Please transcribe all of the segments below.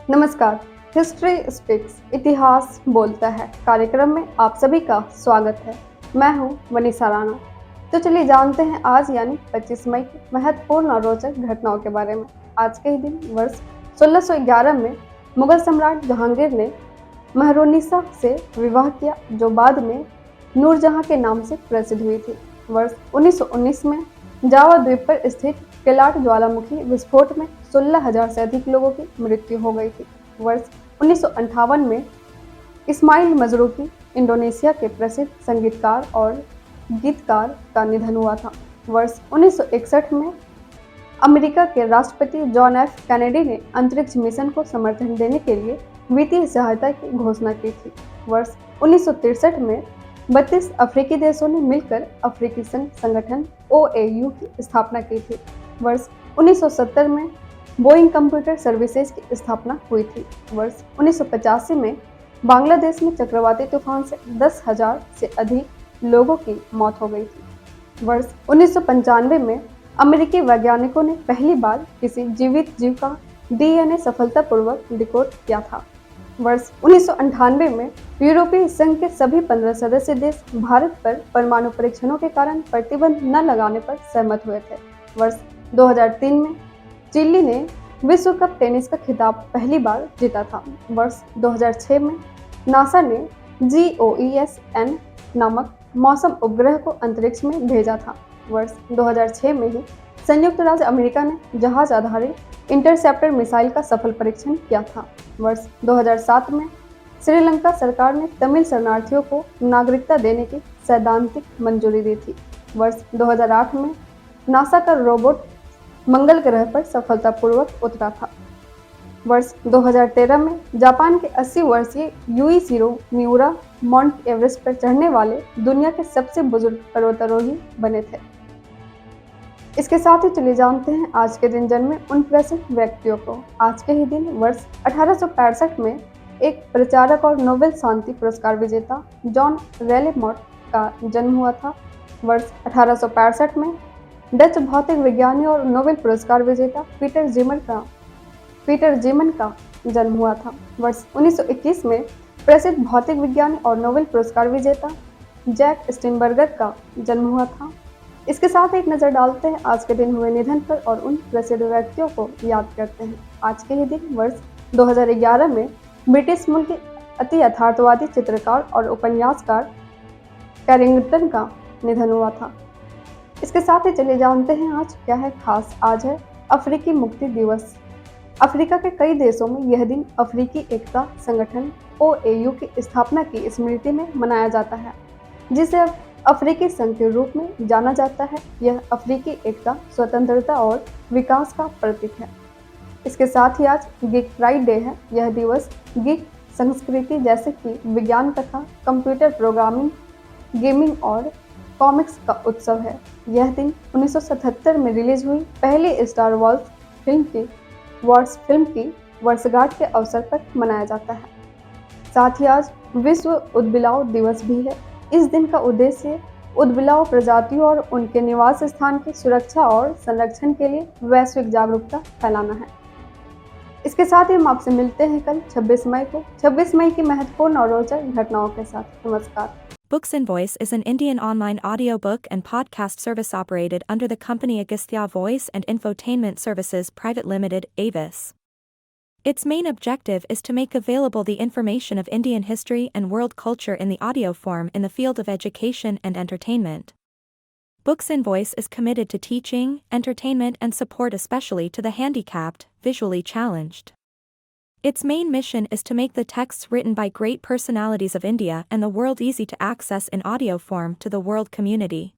नमस्कार। History speaks इतिहास बोलता है कार्यक्रम में आप सभी का स्वागत है। मैं हूं वनीसा राणा। तो चलिए जानते हैं आज यानी 25 मई की महत्वपूर्ण और रोचक घटनाओं के बारे में। आज के ही दिन वर्ष 1611 में मुगल सम्राट जहांगीर ने महरुन्निसा से विवाह किया, जो बाद में नूरजहां के नाम से प्रसिद्ध हुई थी। वर्ष 1919 में जावा द्वीप पर स्थित केलाट ज्वालामुखी विस्फोट में 16,000 से अधिक लोगों की मृत्यु हो गई थी। वर्ष 1958 में इस्माइल मजरूकी इंडोनेशिया के प्रसिद्ध संगीतकार और गीतकार का निधन हुआ था। वर्ष 1961 में अमेरिका के राष्ट्रपति जॉन एफ कैनेडी ने अंतरिक्ष मिशन को समर्थन देने के लिए वित्तीय सहायता की घोषणा की थी। वर्ष 1963 में 32 अफ्रीकी देशों ने मिलकर अफ्रीकी संघ संगठन OAU की स्थापना की थी। वर्ष 1970 में बोइंग कंप्यूटर सर्विसेज की स्थापना हुई थी। वर्ष 1985 में बांग्लादेश में चक्रवाती तूफान से 10,000 से अधिक लोगों की मौत हो गई थी। वर्ष 1995 में अमेरिकी वैज्ञानिकों ने पहली बार किसी जीवित जीव का DNA सफलतापूर्वक डिकोड किया था। वर्ष 1998 में यूरोपीय संघ के सभी 15 सदस्य देश भारत पर परमाणु परीक्षणों के कारण प्रतिबंध न लगाने पर सहमत हुए थे। वर्ष 2003 में चिली ने विश्व कप टेनिस का खिताब पहली बार जीता था। वर्ष 2006 में नासा ने GOES-N नामक मौसम उपग्रह को अंतरिक्ष में भेजा था। वर्ष 2006 में ही संयुक्त राज्य अमेरिका ने जहाज आधारित इंटरसेप्टर मिसाइल का सफल परीक्षण किया था। वर्ष 2007 में श्रीलंका सरकार ने तमिल शरणार्थियों को नागरिकता देने की सैद्धांतिक मंजूरी दी थी। वर्ष 2008 में नासा का रोबोट मंगल ग्रह पर सफलतापूर्वक उतरा था। वर्ष 2013 में जापान के 80 वर्षीय यूइशिरो मिउरा माउंट एवरेस्ट पर चढ़ने वाले दुनिया के सबसे बुजुर्ग पर्वतारोही बने थे। इसके साथ ही चलिए जानते हैं आज के दिन जन्मे उन प्रसिद्ध व्यक्तियों को। आज के ही दिन वर्ष 1865 में एक प्रचारक और नोबेल शांति पुरस्कार विजेता जॉन रेले-मोट का जन्म हुआ था। वर्ष 1865 में डच भौतिक विज्ञानी और नोबेल पुरस्कार विजेता पीटर जीमन का जन्म हुआ था। वर्ष 1921 में प्रसिद्ध भौतिक विज्ञानी और नोबेल पुरस्कार विजेता जैक स्टीनबर्गर का जन्म हुआ था। इसके साथ एक नज़र डालते हैं आज के दिन हुए निधन पर और उन प्रसिद्ध व्यक्तियों को याद करते हैं। आज के ही दिन वर्ष 2011 में ब्रिटिश मूल के अति यथार्थवादी चित्रकार और उपन्यासकार कैरिंगटन का निधन हुआ था। इसके साथ ही चलिए जानते हैं आज क्या है खास। आज है अफ्रीकी मुक्ति दिवस। अफ्रीका के कई देशों में यह दिन अफ्रीकी एकता संगठन OAU की स्थापना की स्मृति में मनाया जाता है, जिसे अब अफ्रीकी संघ के रूप में जाना जाता है। यह अफ्रीकी एकता, स्वतंत्रता और विकास का प्रतीक है। इसके साथ ही आज गीक प्राइड डे है। यह दिवस गीक संस्कृति जैसे कि विज्ञान कथा, कंप्यूटर प्रोग्रामिंग, गेमिंग और कॉमिक्स का उत्सव है। यह दिन 1977 में रिलीज हुई पहली स्टार वॉर्स फिल्म की वर्षगांठ के अवसर पर मनाया जाता है। साथ ही आज विश्व ऊदबिलाव दिवस भी है। इस दिन का उद्देश्य ऊदबिलाव प्रजातियों और उनके निवास स्थान की सुरक्षा और संरक्षण के लिए वैश्विक जागरूकता फैलाना है। इसके साथ ही हम आपसे मिलते हैं कल 26 मई को 26 मई की महत्वपूर्ण और रोचक घटनाओं के साथ। नमस्कार। Books and Voice is an Indian online audiobook and podcast service operated under the company Agastya Voice and Infotainment Services Private Limited, Avis. Its main objective is to make available the information of Indian history and world culture in the audio form in the field of education and entertainment. Books and Voice is committed to teaching, entertainment and support especially to the handicapped, visually challenged. Its main mission is to make the texts written by great personalities of India and the world easy to access in audio form to the world community.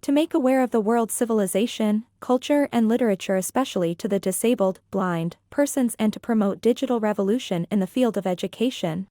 To make aware of the world's civilization, culture and literature especially to the disabled, blind, persons and to promote digital revolution in the field of education.